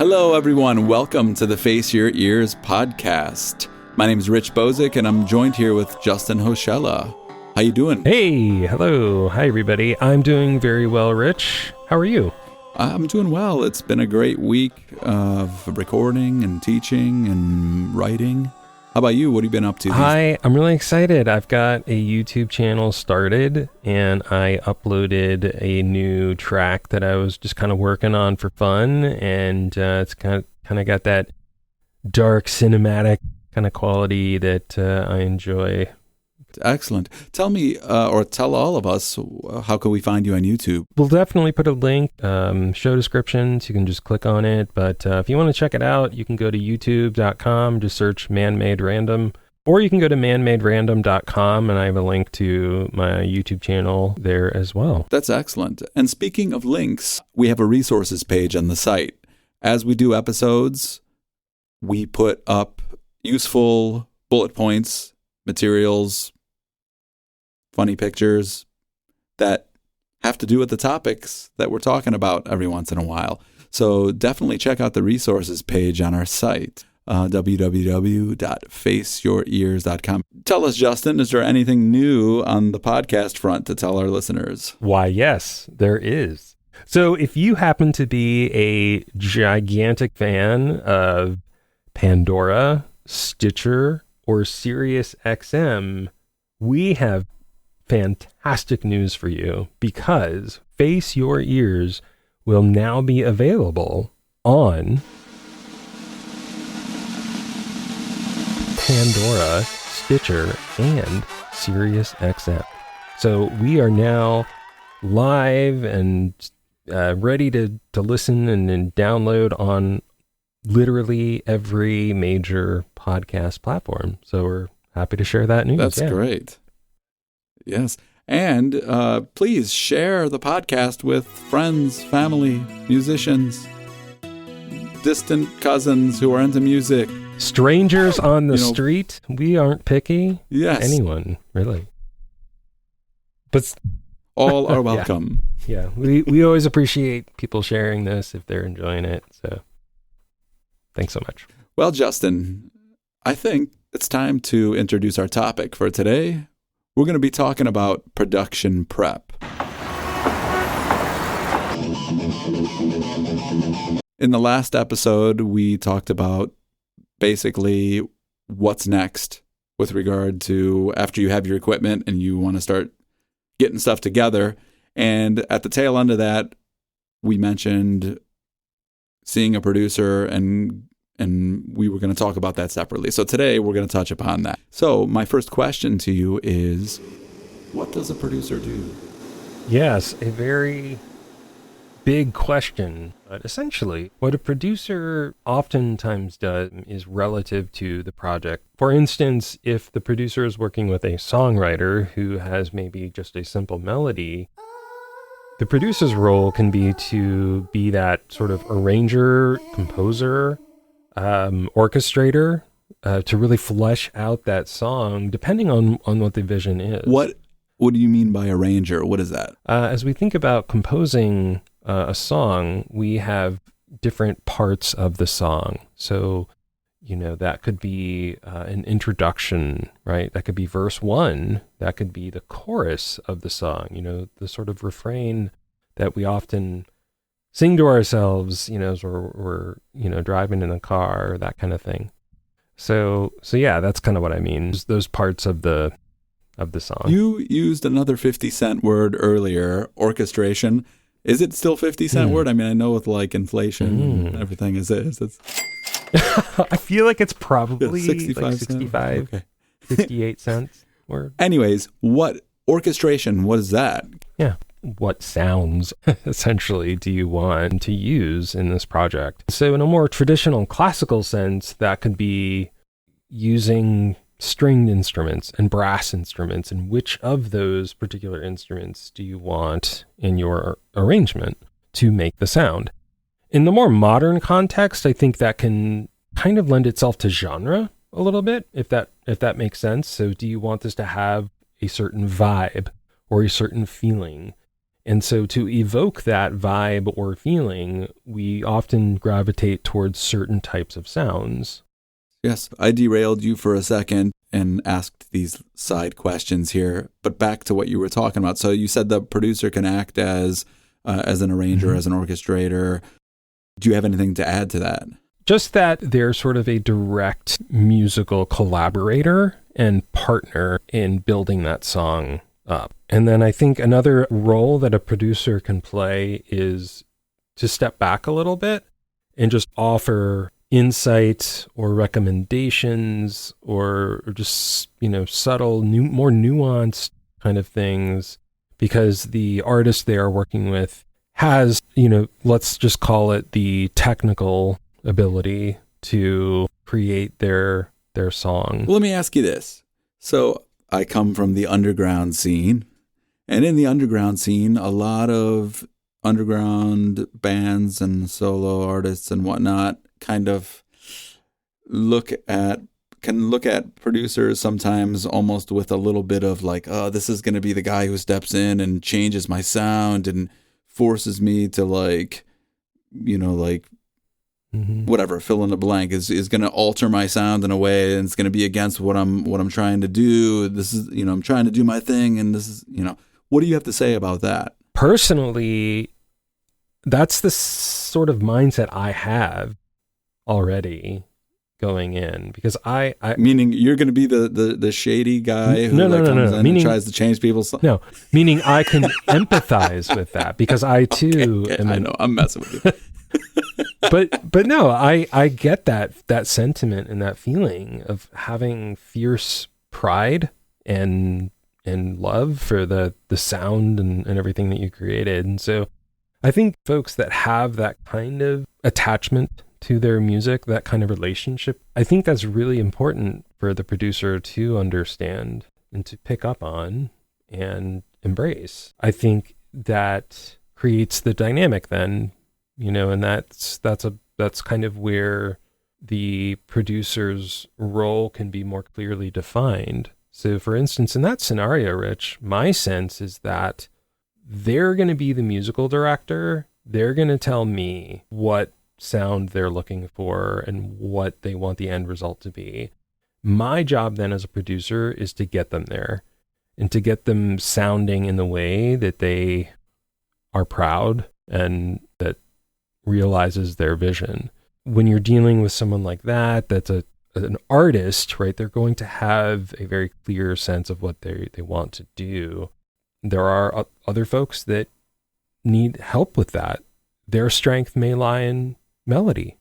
Hello, everyone. Welcome to the Face Your Ears podcast. My name is Rich Bozick, and I'm joined here with Justin Hoshella. How you doing? Hey, hello. Hi, everybody. I'm doing very well, Rich. How are you? I'm doing well. It's been a great week of recording and teaching and writing. How about you? What have you been up to? I'm really excited. I've got a YouTube channel started, and I uploaded a new track that I was just kind of working on for fun, and it's kind of got that dark cinematic kind of quality that I enjoy. Excellent. Tell me, or tell all of us, how can we find you on YouTube? We'll definitely put a link, show descriptions. You can just click on it. But if you want to check it out, you can go to youtube.com, just search Man-Made Random, or you can go to manmaderandom.com, and I have a link to my YouTube channel there as well. That's excellent. And speaking of links, we have a resources page on the site. As we do episodes, we put up useful bullet points, materials, funny pictures that have to do with the topics that we're talking about every once in a while. So definitely check out the resources page on our site, www.faceyourears.com. Tell us, Justin, is there anything new on the podcast front to tell our listeners? Why, yes, there is. So if you happen to be a gigantic fan of Pandora, Stitcher, or SiriusXM, we have fantastic news for you, because Face Your Ears will now be available on Pandora, Stitcher, and SiriusXM. So we are now live and ready to listen and download on literally every major podcast platform. So we're happy to share that news. That's great. Yes. And please share the podcast with friends, family, musicians, distant cousins who are into music. Strangers on the street. We aren't picky. Yes. Anyone, really. But all are welcome. Yeah. We always appreciate people sharing this if they're enjoying it. So thanks so much. Well, Justin, I think it's time to introduce our topic for today. We're going to be talking about production prep. In the last episode, we talked about basically what's next with regard to after you have your equipment and you want to start getting stuff together. And at the tail end of that, we mentioned seeing a producer, and we were going to talk about that separately. So today we're going to touch upon that. So my first question to you is, what does a producer do? Yes, a very big question. But essentially, what a producer oftentimes does is relative to the project. For instance, if the producer is working with a songwriter who has maybe just a simple melody, the producer's role can be to be that sort of arranger, composer, orchestrator, to really flesh out that song, depending on what the vision is. What do you mean by arranger? What is that? As we think about composing a song, we have different parts of the song. So, that could be an introduction, right? That could be verse 1. That could be the chorus of the song, the sort of refrain that we often sing to ourselves, as we're driving in the car, that kind of thing. So yeah, that's kind of what I mean. Just those parts of the song. You used another 50-cent word earlier, orchestration. Is it still 50-cent word? I mean, I know with like inflation and everything, is it? I feel like it's probably 65, okay. 58 cents word. Anyways, what orchestration, what is that? Yeah. What sounds, essentially, do you want to use in this project? So in a more traditional classical sense, that could be using stringed instruments and brass instruments, and which of those particular instruments do you want in your arrangement to make the sound? In the more modern context, I think that can kind of lend itself to genre a little bit, if that makes sense. So do you want this to have a certain vibe or a certain feeling? And so to evoke that vibe or feeling, we often gravitate towards certain types of sounds. Yes, I derailed you for a second and asked these side questions here, but back to what you were talking about. So you said the producer can act as an arranger, as an orchestrator. Do you have anything to add to that? Just that they're sort of a direct musical collaborator and partner in building that song up. And then I think another role that a producer can play is to step back a little bit and just offer insight or recommendations or just, subtle, more nuanced kind of things, because the artist they are working with has, let's just call it the technical ability to create their song. Well, let me ask you this. So I come from the underground scene, and in the underground scene, a lot of underground bands and solo artists and whatnot kind of can look at producers sometimes almost with a little bit of like, oh, this is going to be the guy who steps in and changes my sound and forces me to whatever, fill in the blank, is going to alter my sound in a way, and it's going to be against what I'm trying to do. This is, I'm trying to do my thing, and this is, what do you have to say about that? Personally, that's the sort of mindset I have already going in, because I meaning you're going to be the shady guy who comes in and tries to change people's. No, meaning I can empathize with that, because I too. Okay, I know I'm messing with you. But no, I get that sentiment and that feeling of having fierce pride and love for the sound and everything that you created. And so I think folks that have that kind of attachment to their music, that kind of relationship, I think that's really important for the producer to understand and to pick up on and embrace. I think that creates the dynamic then, and that's kind of where the producer's role can be more clearly defined. So for instance, in that scenario, Rich, my sense is that they're going to be the musical director. They're going to tell me what sound they're looking for and what they want the end result to be. My job then as a producer is to get them there and to get them sounding in the way that they are proud and that realizes their vision. When you're dealing with someone like that, that's an artist, right? They're going to have a very clear sense of what they want to do. There are other folks that need help with that. Their strength may lie in melody.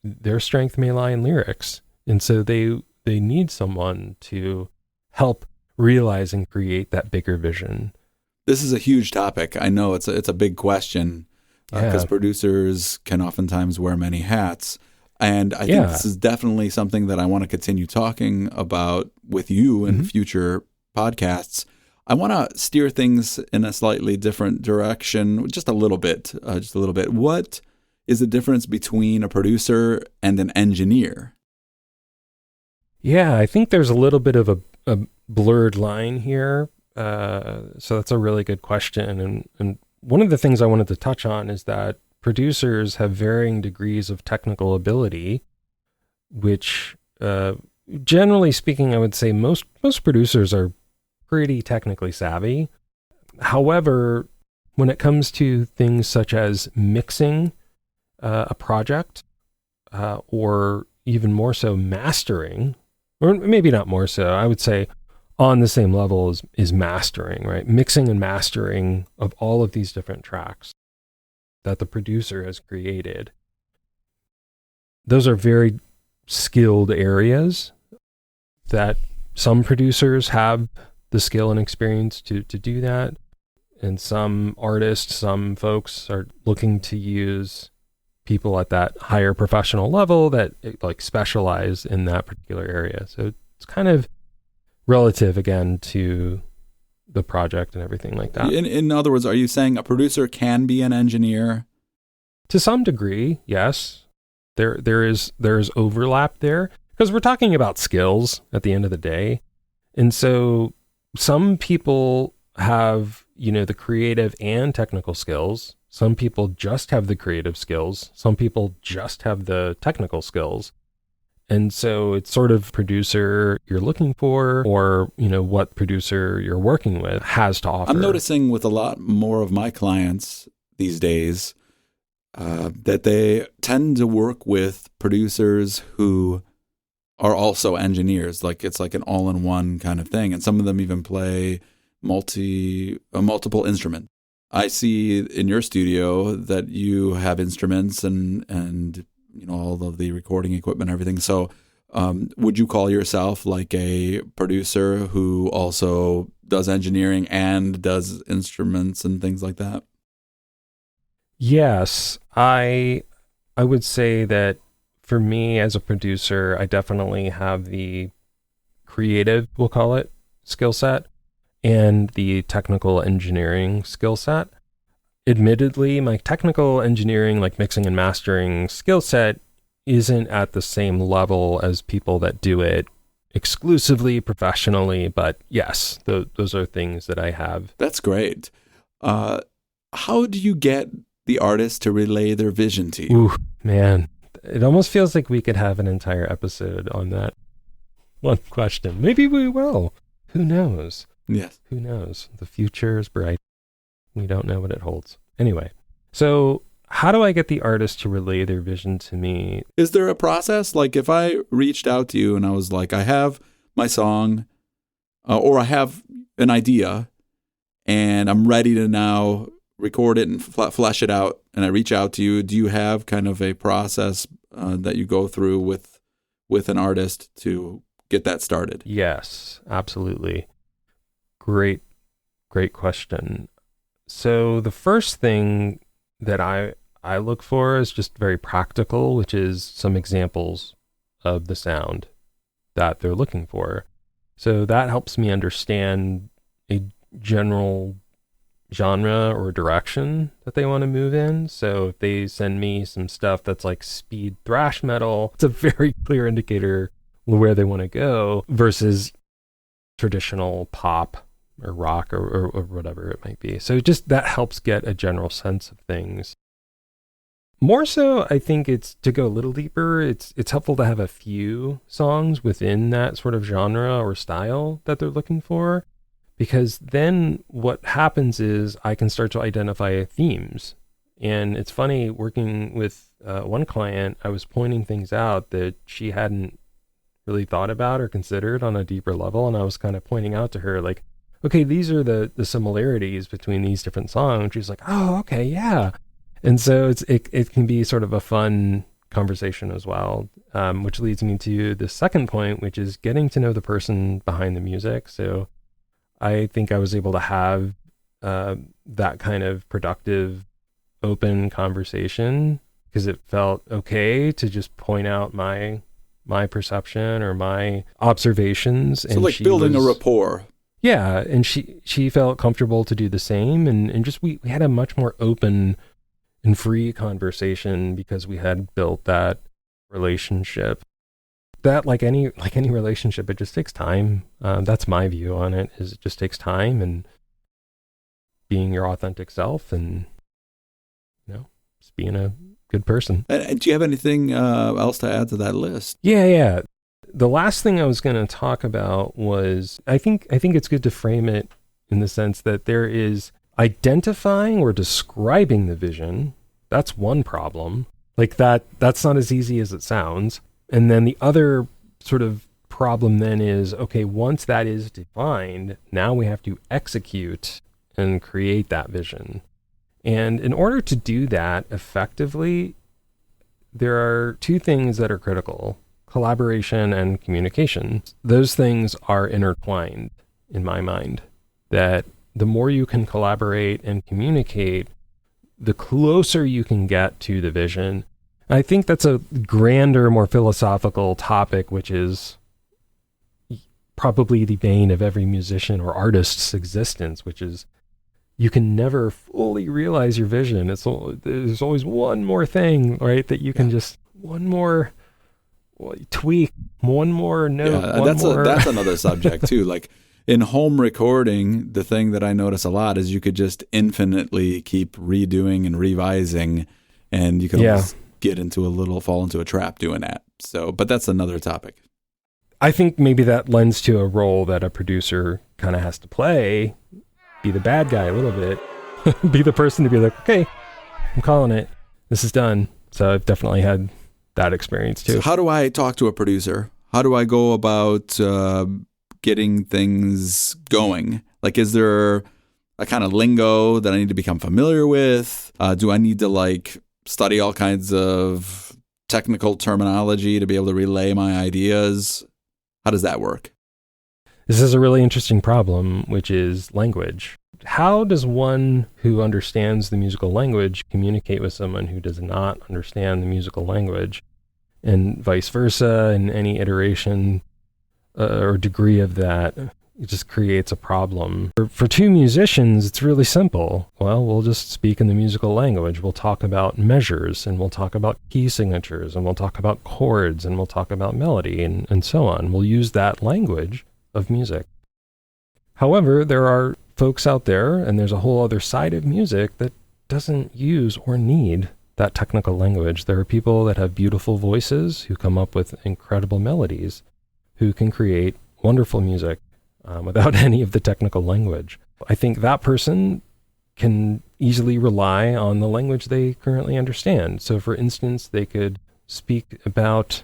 Their strength may lie in lyrics. And so they need someone to help realize and create that bigger vision. This is a huge topic. I know it's a big question because producers can oftentimes wear many hats. And I think this is definitely something that I want to continue talking about with you in future podcasts. I want to steer things in a slightly different direction, just a little bit. What is the difference between a producer and an engineer? Yeah, I think there's a little bit of a blurred line here. So that's a really good question. And one of the things I wanted to touch on is that producers have varying degrees of technical ability, which generally speaking, I would say most producers are pretty technically savvy. However, when it comes to things such as mixing a project, or even more so mastering, or maybe not more so, I would say on the same level is mastering, right? Mixing and mastering of all of these different tracks that the producer has created. Those are very skilled areas that some producers have the skill and experience to do that. And some artists, some folks are looking to use people at that higher professional level that like specialize in that particular area. So it's kind of relative again to the project and everything like that. In other words, are you saying a producer can be an engineer? To some degree, yes. There is overlap there because we're talking about skills at the end of the day. And so some people have the creative and technical skills. Some people just have the creative skills. Some people just have the technical skills. And so it's sort of producer you're looking for, or, what producer you're working with has to offer. I'm noticing with a lot more of my clients these days that they tend to work with producers who are also engineers. Like it's like an all-in-one kind of thing. And some of them even play multiple instruments. I see in your studio that you have instruments and all of the recording equipment and everything. So would you call yourself like a producer who also does engineering and does instruments and things like that? Yes, I would say that for me as a producer, I definitely have the creative, we'll call it, skill set and the technical engineering skill set. Admittedly, my technical engineering, like mixing and mastering skill set, isn't at the same level as people that do it exclusively professionally. But yes, those are things that I have. That's great. How do you get the artist to relay their vision to you? Ooh, man, it almost feels like we could have an entire episode on that one question. Maybe we will. Who knows? Yes. Who knows? The future is bright. We don't know what it holds. Anyway, so how do I get the artist to relay their vision to me? Is there a process? Like if I reached out to you and I was like, I have my song or I have an idea and I'm ready to now record it and flesh it out, and I reach out to you, do you have kind of a process that you go through with an artist to get that started? Yes, absolutely. Great question. So the first thing that I look for is just very practical, which is some examples of the sound that they're looking for. So that helps me understand a general genre or direction that they want to move in. So if they send me some stuff that's like speed thrash metal, it's a very clear indicator where they want to go versus traditional pop or rock or whatever it might be. So just that helps get a general sense of things. More so, I think it's to go a little deeper. It's helpful to have a few songs within that sort of genre or style that they're looking for, because then what happens is I can start to identify themes. And it's funny, working with one client, I was pointing things out that she hadn't really thought about or considered on a deeper level. And I was kind of pointing out to her, like, okay, these are the similarities between these different songs. She's like, oh, okay, yeah. And so it can be sort of a fun conversation as well, which leads me to the second point, which is getting to know the person behind the music. So I think I was able to have that kind of productive, open conversation because it felt okay to just point out my perception or my observations. So and like building a rapport. Yeah, and she felt comfortable to do the same, and just we had a much more open and free conversation because we had built that relationship. That like any relationship, it just takes time. That's my view on it. Is it just takes time and being your authentic self, and just being a good person. And do you have anything else to add to that list? Yeah. The last thing I was going to talk about was I think it's good to frame it in the sense that there is identifying or describing the vision. That's one problem. Like that's not as easy as it sounds. And then the other sort of problem then is, okay, once that is defined, now we have to execute and create that vision. And in order to do that effectively, there are two things that are critical: collaboration and communication. Those things are intertwined in my mind, that the more you can collaborate and communicate, the closer you can get to the vision. And I think that's a grander, more philosophical topic, which is probably the bane of every musician or artist's existence, which is you can never fully realize your vision. There's always one more thing, right? That you can just one more tweak, one more note. Yeah, that's another subject too. Like In home recording, the thing that I notice a lot is you could just infinitely keep redoing and revising, and you can almost fall into a trap doing that. So, but that's another topic. I think maybe that lends to a role that a producer kind of has to play, be the bad guy a little bit, be the person to be like, okay, I'm calling it. This is done. So I've definitely had that experience too. So how do I talk to a producer? How do I go about getting things going? Like, is there a kind of lingo that I need to become familiar with? Do I need to like study all kinds of technical terminology to be able to relay my ideas? How does that work? This is a really interesting problem, which is language. How does one who understands the musical language communicate with someone who does not understand the musical language, and vice versa, and any iteration or degree of that? It just creates a problem. For two musicians, it's really simple. Well, we'll just speak in the musical language. We'll talk about measures, and we'll talk about key signatures, and we'll talk about chords, and we'll talk about melody, and so on. We'll use that language of music. However, there are folks out there, and there's a whole other side of music that doesn't use or need that technical language. There are people that have beautiful voices who come up with incredible melodies, who can create wonderful music without any of the technical language. I think that person can easily rely on the language they currently understand. So for instance, they could speak about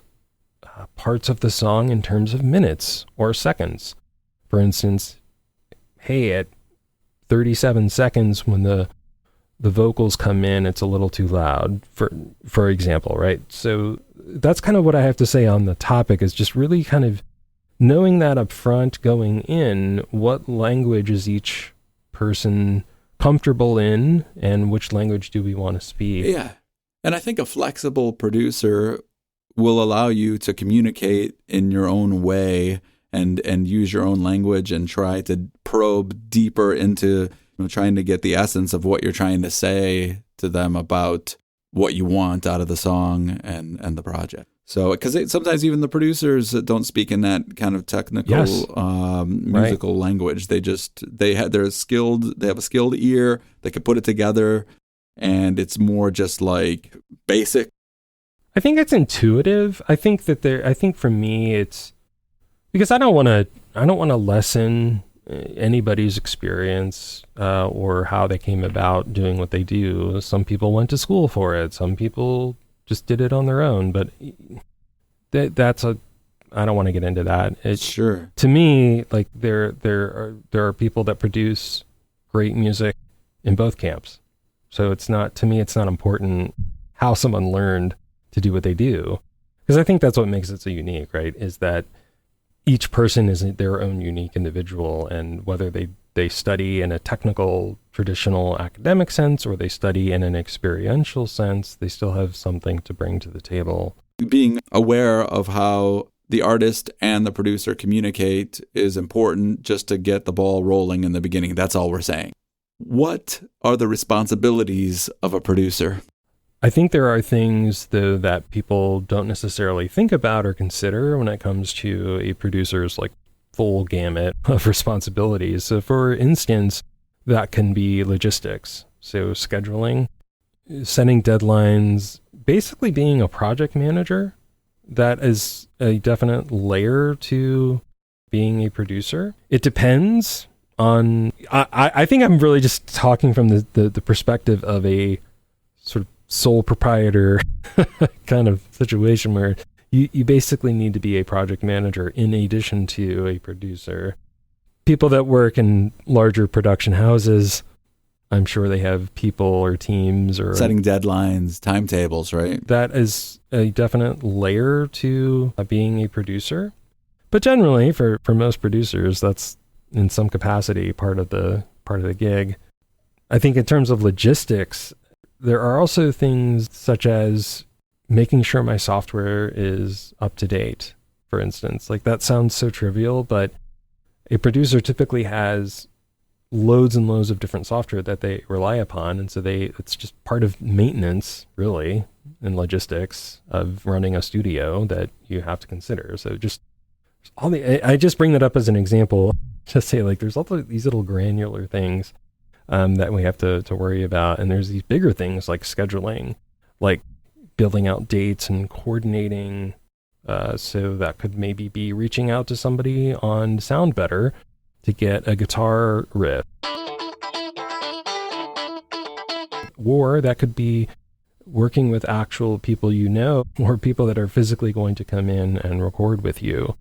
parts of the song in terms of minutes or seconds. For instance, hey, at 37 seconds when the vocals come in, it's a little too loud, for example, right? So that's kind of what I have to say on the topic, is just really kind of knowing that up front going in, what language is each person comfortable in, and which language do we want to speak? Yeah. And I think a flexible producer will allow you to communicate in your own way and use your own language and try to probe deeper into trying to get the essence of what you're trying to say to them about what you want out of the song and the project. So, because sometimes even the producers don't speak in that kind of technical musical language. They have a skilled ear. They can put it together, and it's more just like basic. I think it's intuitive. I think for me, it's because I don't want to lessen anybody's experience or how they came about doing what they do. Some people went to school for it. Some people just did it on their own. But I don't want to get into that. Sure. To me, like there are people that produce great music in both camps. So it's not important how someone learned to do what they do, because I think that's what makes it so unique, right? Is that each person is their own unique individual, and whether they study in a technical, traditional academic sense, or they study in an experiential sense, they still have something to bring to the table. Being aware of how the artist and the producer communicate is important just to get the ball rolling in the beginning. That's all we're saying. What are the responsibilities of a producer? I think there are things, though, that people don't necessarily think about or consider when it comes to a producer's like full gamut of responsibilities. So for instance, that can be logistics. So scheduling, setting deadlines, basically being a project manager. That is a definite layer to being a producer. It depends on, I think I'm really just talking from the perspective of a sort of sole proprietor kind of situation where you basically need to be a project manager in addition to a producer. People that work in larger production houses, I'm sure they have people or teams or setting deadlines, timetables, right? That is a definite layer to being a producer. But generally for most producers, that's in some capacity part of the gig. I think in terms of logistics, there are also things such as making sure my software is up to date, for instance. Like that sounds so trivial, but a producer typically has loads and loads of different software that they rely upon. And so it's just part of maintenance, really, and logistics of running a studio that you have to consider. So just I just bring that up as an example just say, like, there's all these little granular things that we have to worry about. And there's these bigger things like scheduling, like building out dates and coordinating. So that could maybe be reaching out to somebody on Sound Better to get a guitar riff. Or that could be working with actual people you know, or people that are physically going to come in and record with you.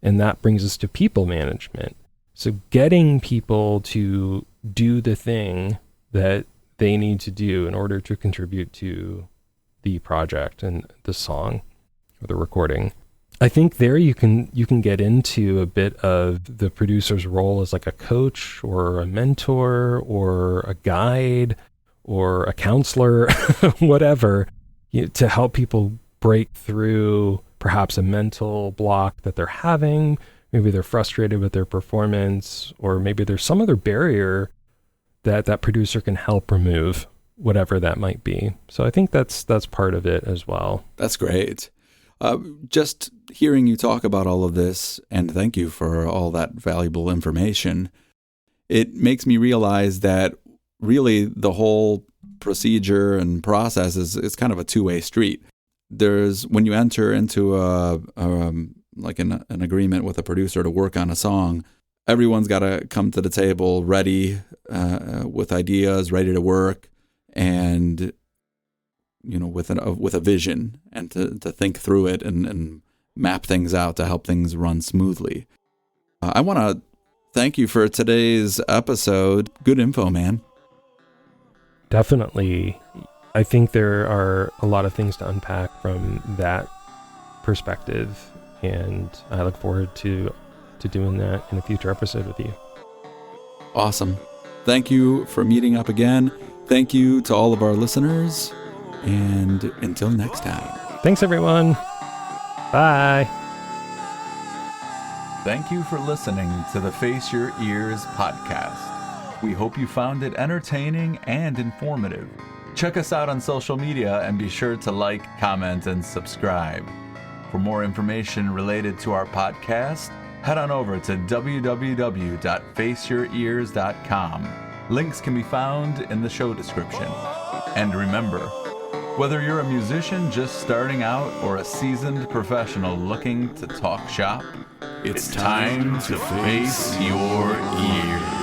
And that brings us to people management. So getting people to do the thing that they need to do in order to contribute to the project and the song or the recording. I think there you can get into a bit of the producer's role as like a coach or a mentor or a guide or a counselor, whatever, to help people break through perhaps a mental block that they're having. Maybe they're frustrated with their performance, or maybe there's some other barrier that producer can help remove, whatever that might be. So I think that's part of it as well. That's great. Just hearing you talk about all of this, and thank you for all that valuable information, it makes me realize that really the whole procedure and process is kind of a two-way street. There's, when you enter into like an agreement with a producer to work on a song, everyone's got to come to the table ready with ideas, ready to work, and with a vision, and to think through it and map things out to help things run smoothly. I want to thank you for today's episode. Good info, man. Definitely. I think there are a lot of things to unpack from that perspective, and I look forward to doing that in a future episode with you. Awesome. Thank you for meeting up again. Thank you to all of our listeners, and until next time. Thanks, everyone. Bye. Thank you for listening to the Face Your Ears podcast. We hope you found it entertaining and informative. Check us out on social media and be sure to like, comment, and subscribe. For more information related to our podcast, head on over to www.faceyourears.com. Links can be found in the show description. And remember, whether you're a musician just starting out or a seasoned professional looking to talk shop, it's time to face your ears.